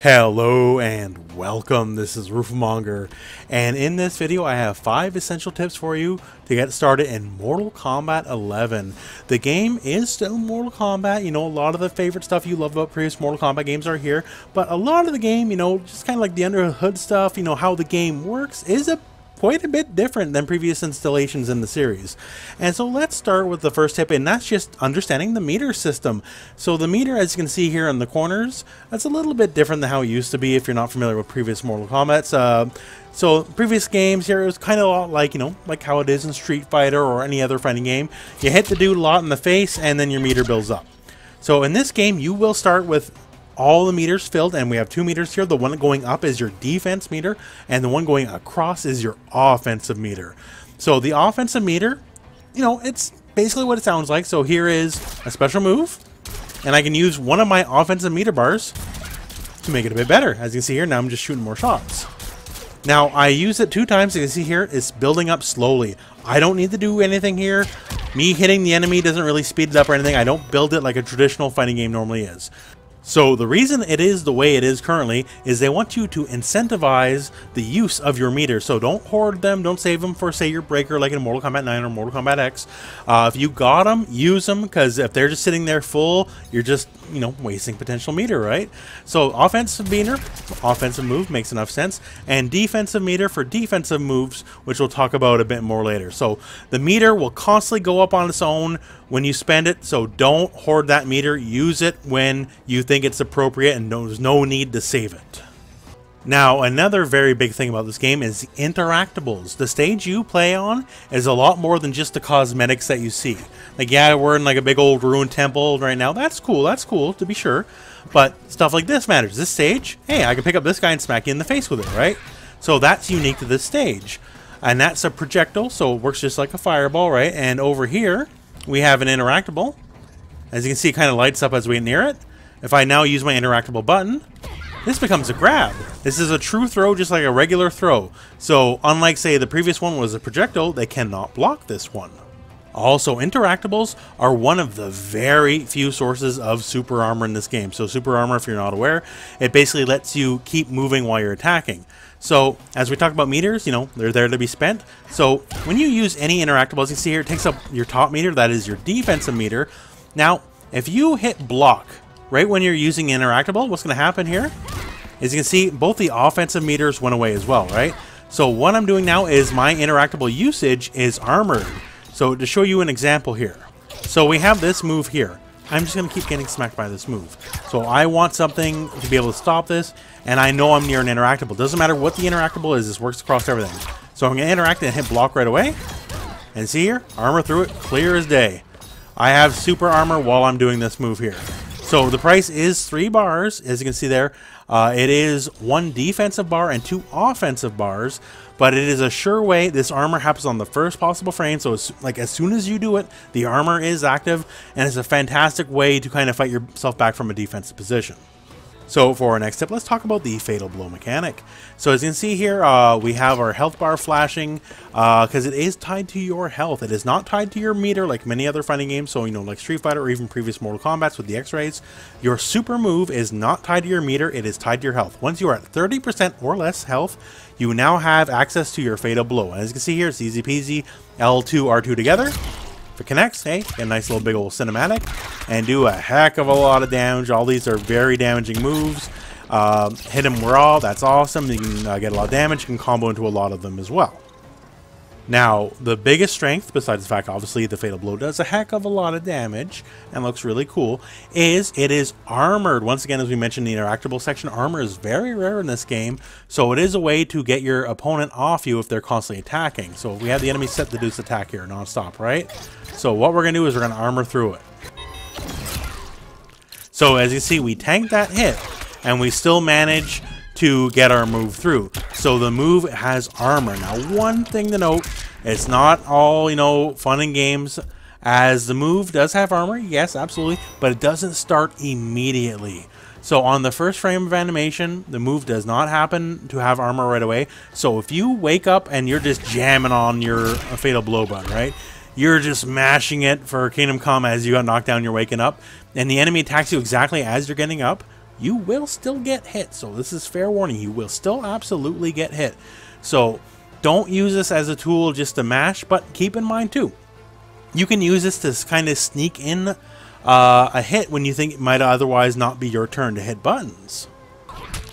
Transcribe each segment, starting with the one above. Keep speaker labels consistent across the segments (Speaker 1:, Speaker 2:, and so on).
Speaker 1: Hello and welcome, this is rooflemonger, and in this video I have 5 essential tips for you to get started in Mortal Kombat 11. The game is still Mortal Kombat, you know, a lot of the favorite stuff you love about previous Mortal Kombat games are here, but a lot of the game, you know, just kind of like the under the hood stuff, you know, how the game works is quite a bit different than previous installations in the series. And so let's start with the first tip, and that's just understanding the meter system. So the meter, as you can see here in the corners, that's a little bit different than how it used to be if you're not familiar with previous Mortal Kombat. So previous games here, it was kind of like, you know, like how it is in Street Fighter or any other fighting game. You hit the dude a lot in the face and then your meter builds up. So in this game, you will start with all the meters filled, and we have 2 meters here. The one going up is your defense meter, and the one going across is your offensive meter. So the offensive meter, you know, it's basically what it sounds like. So here is a special move, and I can use one of my offensive meter bars to make it a bit better. As you can see here, now I'm just shooting more shots. Now I use it 2 times. You can see here, it's building up slowly. I don't need to do anything here. Me hitting the enemy doesn't really speed it up or anything. I don't build it like a traditional fighting game normally is. So the reason it is the way it is currently is they want you to incentivize the use of your meters. So don't hoard them, don't save them for, say, your breaker like in Mortal Kombat 9 or Mortal Kombat X. If you got them, use them, because if they're just sitting there full, you're just, you know, wasting potential meter, right? So offensive meter, offensive move makes enough sense, and defensive meter for defensive moves, which we'll talk about a bit more later. So the meter will constantly go up on its own when you spend it, so don't hoard that meter. Use it when you think it's appropriate, and there's no need to save it. Now, another very big thing about this game is the interactables. The stage you play on is a lot more than just the cosmetics that you see. Like, yeah, we're in like a big old ruined temple right now. That's cool to be sure. But stuff like this matters. This stage, hey, I can pick up this guy and smack you in the face with it, right? So that's unique to this stage. And that's a projectile, so it works just like a fireball, right? And over here, we have an interactable. As you can see, it kind of lights up as we get near it. If I now use my interactable button, this becomes a grab. This is a true throw, just like a regular throw. So unlike, say, the previous one was a projectile, they cannot block this one. Also, interactables are one of the very few sources of super armor in this game. So super armor, if you're not aware, it basically lets you keep moving while you're attacking. So as we talk about meters, you know, they're there to be spent. So when you use any interactable, as you see here, it takes up your top meter, that is your defensive meter. Now, if you hit block right when you're using interactable, what's going to happen here is you can see both the offensive meters went away as well, right? So what I'm doing now is my interactable usage is armored. So to show you an example here, so we have this move here. I'm just going to keep getting smacked by this move. So I want something to be able to stop this, and I know I'm near an interactable. Doesn't matter what the interactable is, this works across everything. So I'm going to interact and hit block right away. And see here, armor through it, clear as day. I have super armor while I'm doing this move here. So the price is 3 bars, as you can see there. It is 1 defensive bar and 2 offensive bars, but it is a sure way. This armor happens on the first possible frame, so it's like as soon as you do it, the armor is active, and it's a fantastic way to kind of fight yourself back from a defensive position. So for our next tip, let's talk about the fatal blow mechanic. So as you can see here, we have our health bar flashing because it is tied to your health. It is not tied to your meter like many other fighting games. So, you know, like Street Fighter or even previous Mortal Kombat with the X-rays, your super move is not tied to your meter. It is tied to your health. Once you are at 30% or less health, you now have access to your fatal blow. And as you can see here, it's easy peasy. L2, R2 together. If it connects, hey, get a nice little big old cinematic and do a heck of a lot of damage. All these are very damaging moves. Hit them raw, that's awesome. You can get a lot of damage. You can combo into a lot of them as well. Now, the biggest strength, besides the fact, obviously, the Fatal Blow does a heck of a lot of damage and looks really cool, is it is armored. Once again, as we mentioned in the interactable section, armor is very rare in this game, so it is a way to get your opponent off you if they're constantly attacking. So we have the enemy set to do this attack here non-stop, right? So what we're going to do is we're going to armor through it. So as you see, we tank that hit, and we still manage to get our move through. So the move has armor. Now, one thing to note, it's not all, you know, fun and games, as the move does have armor, yes, absolutely, but it doesn't start immediately. So on the first frame of animation, the move does not happen to have armor right away. So if you wake up and you're just jamming on your fatal blow button, right? You're just mashing it for Kingdom Come as you got knocked down, you're waking up, and the enemy attacks you exactly as you're getting up. you will still get hit. So this is fair warning. You will still absolutely get hit. So don't use this as a tool just to mash, but keep in mind too, you can use this to kind of sneak in a hit when you think it might otherwise not be your turn to hit buttons.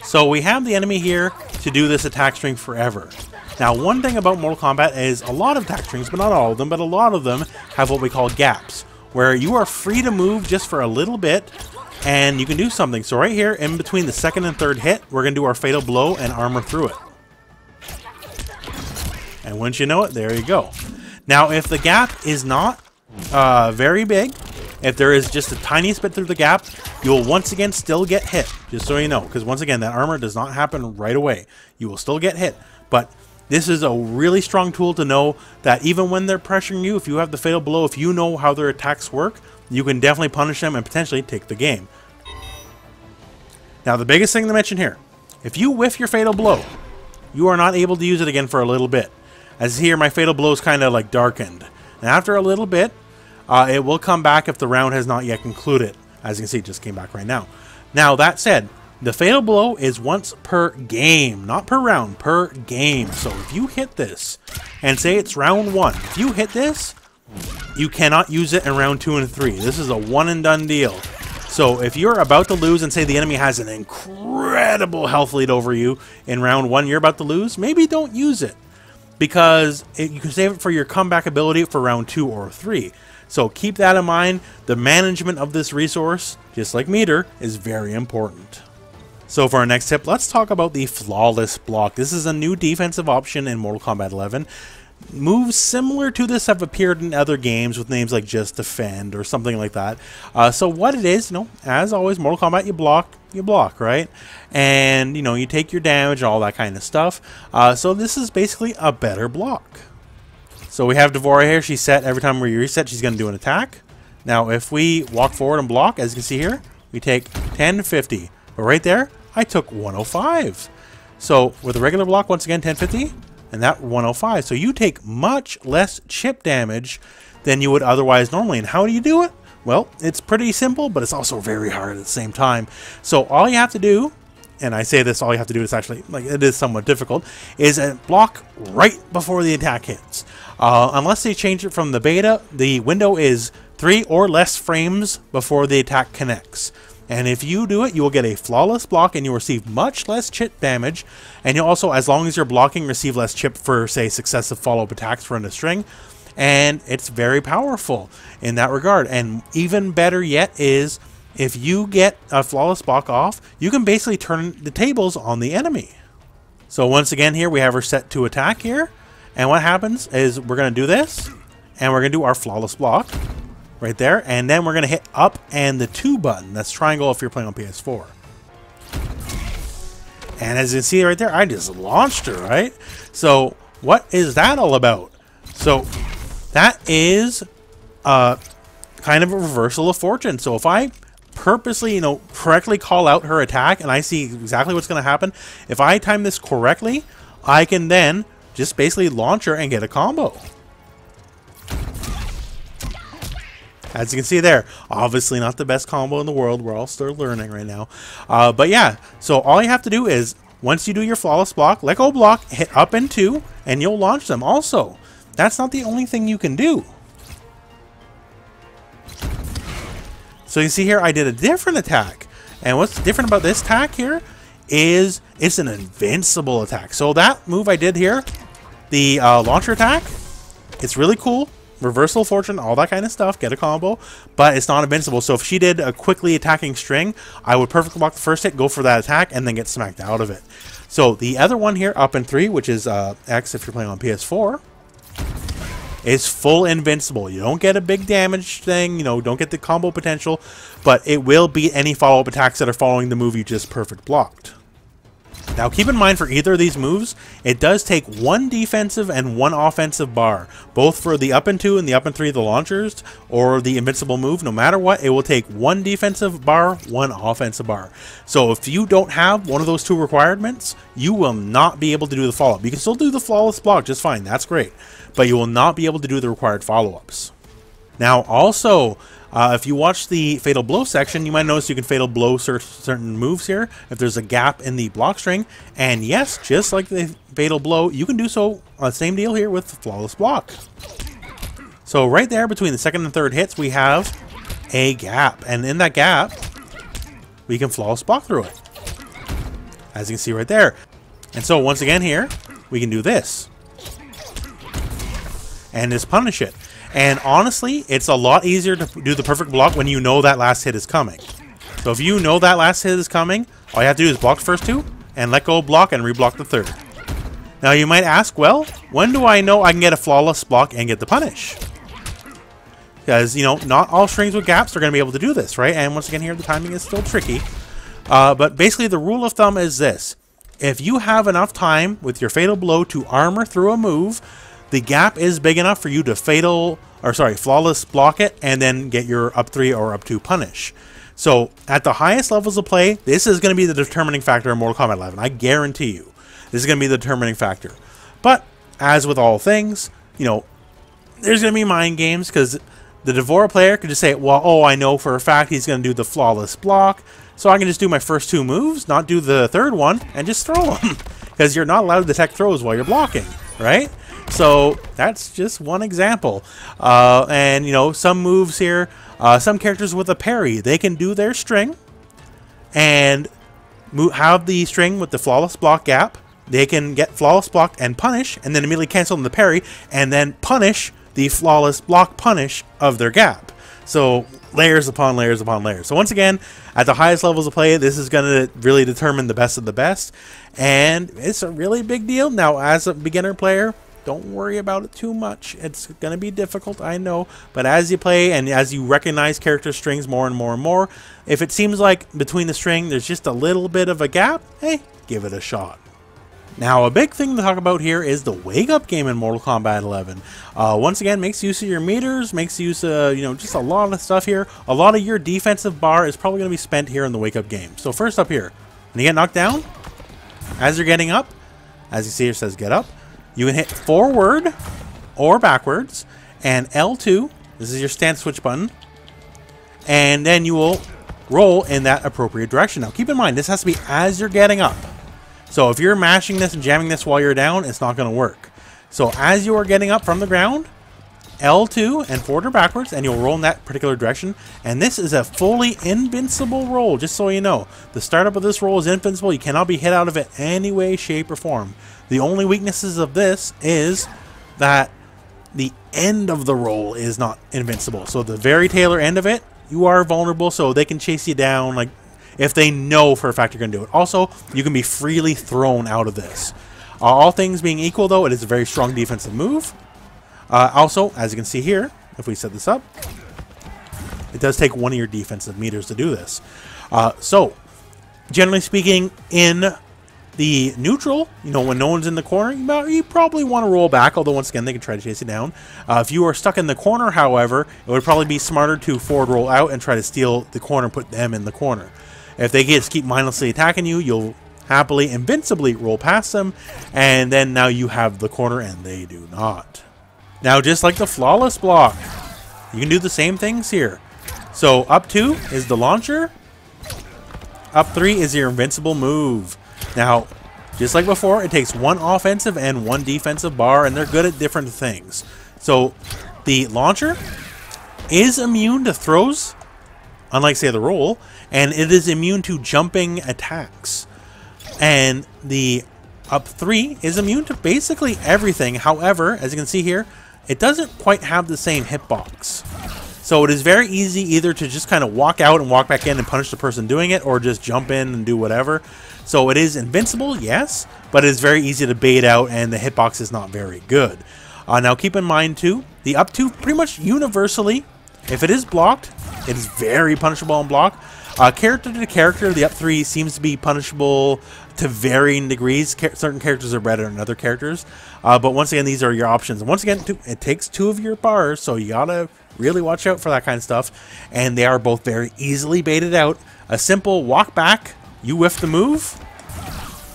Speaker 1: So we have the enemy here to do this attack string forever. Now, one thing about Mortal Kombat is a lot of attack strings, but not all of them, but a lot of them have what we call gaps, where you are free to move just for a little bit, and you can do something. So right here, in between the second and third hit, we're going to do our Fatal Blow and armor through it. And once you know it, there you go. Now, if the gap is not very big, if there is just the tiniest bit through the gap, you'll once again still get hit, just so you know. Because once again, that armor does not happen right away. You will still get hit, but this is a really strong tool to know that even when they're pressuring you, if you have the Fatal Blow, if you know how their attacks work, you can definitely punish them and potentially take the game. Now, the biggest thing to mention here, if you whiff your Fatal Blow, you are not able to use it again for a little bit. As here, my Fatal Blow is kind of like darkened. And after a little bit, it will come back if the round has not yet concluded. As you can see, it just came back right now. Now, that said, the Fatal Blow is once per game, not per round, per game. So if you hit this, and say it's round 1, if you hit this, you cannot use it in round 2 and 3. This is a one and done deal. So if you're about to lose and say the enemy has an incredible health lead over you in round 1, you're about to lose, maybe don't use it. Because you can save it for your comeback ability for round 2 or 3. So keep that in mind. The management of this resource, just like meter, is very important. So for our next tip, let's talk about the Flawless Block. This is a new defensive option in Mortal Kombat 11. Moves similar to this have appeared in other games with names like Just Defend or something like that. So what it is, as always, Mortal Kombat, you block, right? And, you take your damage and all that kind of stuff. So this is basically a better block. So we have Devora here. She's set. Every time we reset, she's going to do an attack. Now, if we walk forward and block, as you can see here, we take 1050. But right there, I took 105. So with a regular block, once again, 1050, and that 105. So you take much less chip damage than you would otherwise normally. And how do you do it? Well, it's pretty simple, but it's also very hard at the same time. So all you have to do, and I say this, all you have to do is actually, it is somewhat difficult, is block right before the attack hits. Unless they change it from the beta, the window is 3 or less frames before the attack connects. And if you do it, you will get a flawless block and you'll receive much less chip damage. And you'll also, as long as you're blocking, receive less chip for, say, successive follow-up attacks for a string. And it's very powerful in that regard. And even better yet is, if you get a flawless block off, you can basically turn the tables on the enemy. So once again here, we have her set to attack here. And what happens is we're going to do this. And we're going to do our flawless block. Right there, and then we're going to hit up and the 2 button. That's triangle if you're playing on PS4. And as you can see right there, I just launched her, right? So what is that all about? So that is kind of a reversal of fortune. So if I purposely, correctly call out her attack and I see exactly what's going to happen, if I time this correctly, I can then just basically launch her and get a combo. As you can see there, obviously not the best combo in the world. We're all still learning right now. But yeah, so all you have to do is, once you do your flawless block, let go block, hit up and 2, and you'll launch them. Also, that's not the only thing you can do. So you see here, I did a different attack. And what's different about this attack here is it's an invincible attack. So that move I did here, the launcher attack, it's really cool. Reversal of fortune, all that kind of stuff, get a combo, but it's not invincible. So if she did a quickly attacking string, I would perfectly block the first hit, go for that attack, and then get smacked out of it. So the other one here, up and 3, which is X if you're playing on PS4, is full invincible. You don't get a big damage thing, don't get the combo potential, but it will beat any follow-up attacks that are following the move you just perfect blocked. Now keep in mind, for either of these moves, it does take 1 defensive and 1 offensive bar, both for the up and 2 and the up and 3, the launchers, or the invincible move. No matter what, it will take 1 defensive bar, 1 offensive bar. So if you don't have one of those 2 requirements, you will not be able to do the follow-up. You can still do the flawless block just fine, that's great, but you will not be able to do the required follow-ups. Now also, if you watch the Fatal Blow section, you might notice you can Fatal Blow certain moves here if there's a gap in the block string. And yes, just like the Fatal Blow, you can do so, same deal here with Flawless Block. So right there between the second and third hits, we have a gap. And in that gap, we can Flawless Block through it, as you can see right there. And so once again here, we can do this and just punish it. And honestly, it's a lot easier to do the perfect block when you know that last hit is coming. So if you know that last hit is coming, all you have to do is block the first two and let go of block and reblock the third. Now you might ask, well, when do I know I can get a flawless block and get the punish? Because, you know, not all strings with gaps are going to be able to do this, right? And once again here, the timing is still tricky. But basically the rule of thumb is this. If you have enough time with your Fatal Blow to armor through a move, the gap is big enough for you to flawless block it and then get your up 3 or up 2 punish. So at the highest levels of play, this is going to be the determining factor in Mortal Kombat 11. I guarantee you, this is going to be the determining factor. But as with all things, you know, there's going to be mind games because the Devora player could just say, well, oh, I know for a fact he's going to do the flawless block, so I can just do my first 2 moves, not do the third one, and just throw them. Because you're not allowed to detect throws while you're blocking, right? So that's just one example. And, you know, some moves here, some characters with a parry, they can do their string and have the string with the flawless block gap. They can get flawless blocked and punish, and then immediately cancel the parry, and then punish the flawless block punish of their gap. So layers upon layers upon layers. So once again, at the highest levels of play, this is going to really determine the best of the best. And it's a really big deal. Now, as a beginner player, don't worry about it too much. It's going to be difficult, I know. But as you play and as you recognize character strings more and more and more, if it seems like between the string there's just a little bit of a gap, hey, give it a shot. Now, a big thing to talk about here is the Wake Up game in Mortal Kombat 11. Once again, makes use of your meters, makes use of, you know, just a lot of stuff here. A lot of your defensive bar is probably going to be spent here in the Wake Up game. So first up here, when you get knocked down, as you're getting up, as you see here says get up, you can hit forward or backwards, and L2, this is your stance switch button, and then you will roll in that appropriate direction. Now, keep in mind, this has to be as you're getting up. So if you're mashing this and jamming this while you're down, it's not going to work. So as you are getting up from the ground, L2 and forward or backwards, and you'll roll in that particular direction. And this is a fully invincible roll, just so you know. The startup of this roll is invincible. You cannot be hit out of it any way, shape, or form. The only weaknesses of this is that the end of the roll is not invincible. So the very tail end of it, you are vulnerable, so they can chase you down, like, if they know for a fact you're going to do it. Also, you can be freely thrown out of this. All things being equal, though, it is a very strong defensive move. Also, as you can see here, if we set this up, it does take one of your defensive meters to do this. So, generally speaking, in the neutral, you know, when no one's in the corner, you probably want to roll back, although once again, they can try to chase you down. If you are stuck in the corner, however, it would probably be smarter to forward roll out and try to steal the corner and put them in the corner. If they just keep mindlessly attacking you, you'll happily, invincibly roll past them, and then now you have the corner and they do not. Now, just like the flawless block, you can do the same things here. So up 2 is the launcher, up 3 is your invincible move. Now, just like before, it takes one offensive and one defensive bar, and they're good at different things. So the launcher is immune to throws, unlike, say, the roll, and it is immune to jumping attacks. And the up 3 is immune to basically everything. However, as you can see here, it doesn't quite have the same hitbox. So it is very easy either to just kind of walk out and walk back in and punish the person doing it, or just jump in and do whatever. So it is invincible, yes, but it is very easy to bait out, and the hitbox is not very good. Now keep in mind too, the up 2 pretty much universally, if it is blocked, it is very punishable on block. Character to character, the up 3 seems to be punishable to varying degrees. Certain characters are better than other characters. But once again, these are your options. And once again, it takes 2 of your bars, so you gotta really watch out for that kind of stuff. And they are both very easily baited out. A simple walk back, you whiff the move,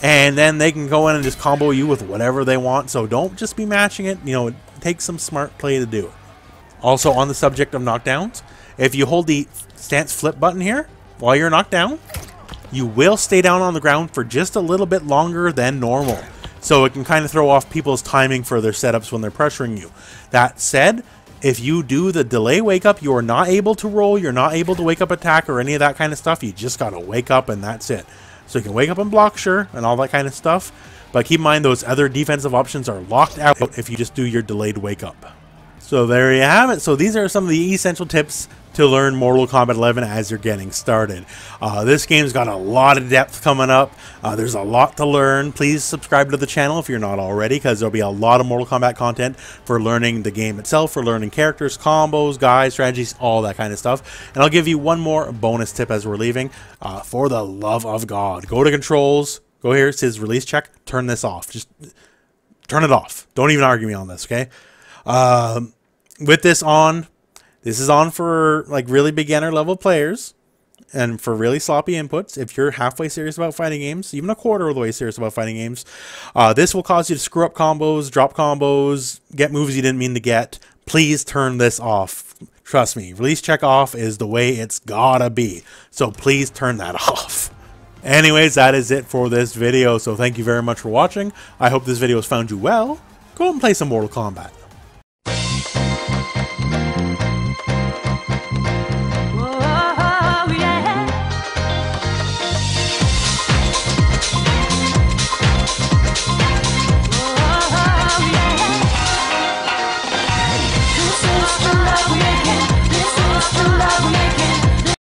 Speaker 1: and then they can go in and just combo you with whatever they want. So don't just be matching it. You know, it takes some smart play to do it. Also, on the subject of knockdowns, if you hold the stance flip button here while you're knocked down, you will stay down on the ground for just a little bit longer than normal. So it can kind of throw off people's timing for their setups when they're pressuring you. That said, if you do the delay wake up, you are not able to roll, you're not able to wake up attack or any of that kind of stuff. You just got to wake up and that's it. So you can wake up and block, sure, and all that kind of stuff. But keep in mind those other defensive options are locked out if you just do your delayed wake up. So there you have it. So these are some of the essential tips to learn Mortal Kombat 11 as you're getting started. This game's got a lot of depth coming up. There's a lot to learn. Please subscribe to the channel if you're not already, because there'll be a lot of Mortal Kombat content for learning the game itself, for learning characters, combos, guides, strategies, all that kind of stuff. And I'll give you one more bonus tip as we're leaving. For the love of God, go to controls. Go here. It says release check. Turn this off. Just turn it off. Don't even argue me on this, okay? With this on, this is on for like really beginner level players and for really sloppy inputs. If you're halfway serious about fighting games, even a quarter of the way serious about fighting games, this will cause you to screw up combos, drop combos, get moves you didn't mean to get. Please turn this off. Trust me, release check off is the way it's gotta be. So please turn that off. Anyways, that is it for this video. So thank you very much for watching. I hope this video has found you well. Go and play some Mortal Kombat.